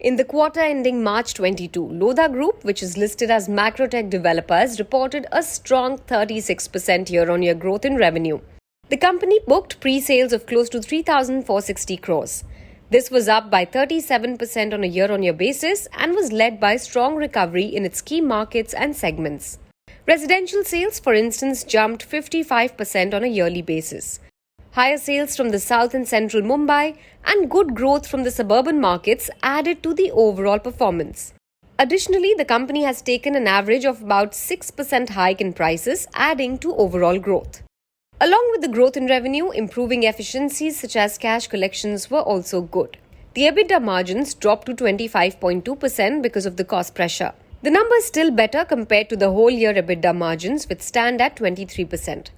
In the quarter ending March 22, Lodha Group, which is listed as Macrotech Developers, reported a strong 36% year-on-year growth in revenue. The company booked pre-sales of close to 3,460 crores. This was up by 37% on a year-on-year basis and was led by strong recovery in its key markets and segments. Residential sales, for instance, jumped 55% on a yearly basis. Higher sales from the south and central Mumbai and good growth from the suburban markets added to the overall performance. Additionally, the company has taken an average of about 6% hike in prices, adding to overall growth. Along with the growth in revenue, improving efficiencies such as cash collections were also good. The EBITDA margins dropped to 25.2% because of the cost pressure. The number is still better compared to the whole year EBITDA margins, which stand at 23%.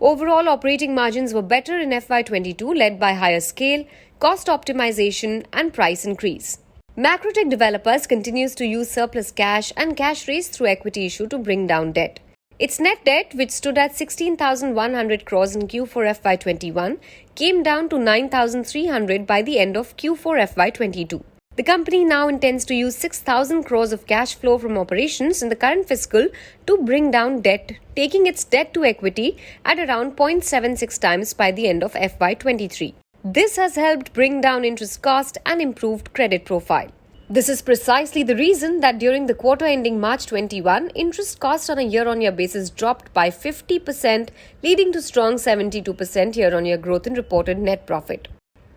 Overall, operating margins were better in FY22, led by higher scale, cost optimization, and price increase. Macrotech Developers continues to use surplus cash and cash raised through equity issue to bring down debt. Its net debt, which stood at 16,100 crores in Q4 FY21, came down to 9,300 by the end of Q4 FY22. The company now intends to use 6,000 crores of cash flow from operations in the current fiscal to bring down debt, taking its debt to equity at around 0.76 times by the end of FY23. This has helped bring down interest cost and improved credit profile. This is precisely the reason that during the quarter ending March 21, interest cost on a year-on-year basis dropped by 50%, leading to strong 72% year-on-year growth in reported net profit.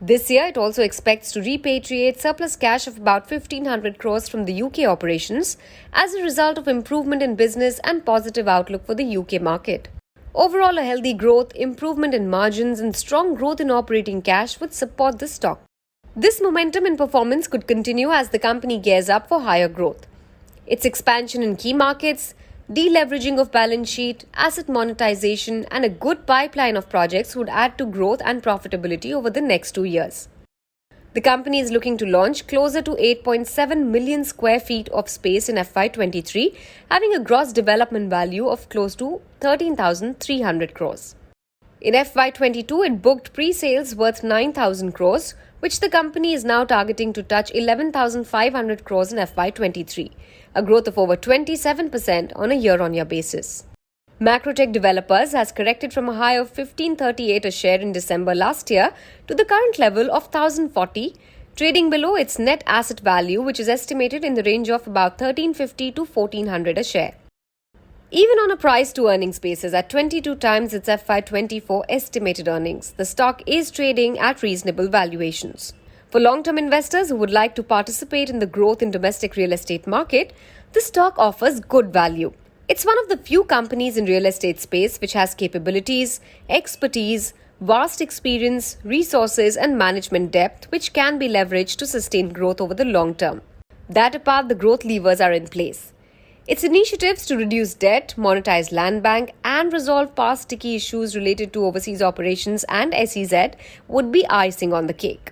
This year, it also expects to repatriate surplus cash of about 1,500 crores from the UK operations as a result of improvement in business and positive outlook for the UK market. Overall, a healthy growth, improvement in margins, and strong growth in operating cash would support the stock. This momentum in performance could continue as the company gears up for higher growth. Its expansion in key markets, deleveraging of balance sheet, asset monetization, and a good pipeline of projects would add to growth and profitability over the next 2 years. The company is looking to launch closer to 8.7 million square feet of space in FY23, having a gross development value of close to 13,300 crores. In FY22, it booked pre-sales worth 9,000 crores, which the company is now targeting to touch 11,500 crores in FY23, a growth of over 27% on a year-on-year basis. Macrotech Developers has corrected from a high of 1538 a share in December last year to the current level of 1,040, trading below its net asset value, which is estimated in the range of about 1,350 to 1,400 a share. Even on a price-to-earnings basis at 22 times its FY24 estimated earnings, the stock is trading at reasonable valuations. For long-term investors who would like to participate in the growth in domestic real estate market, the stock offers good value. It's one of the few companies in real estate space which has capabilities, expertise, vast experience, resources, and management depth which can be leveraged to sustain growth over the long term. That apart, the growth levers are in place. Its initiatives to reduce debt, monetize land bank, and resolve past sticky issues related to overseas operations and SEZ would be icing on the cake.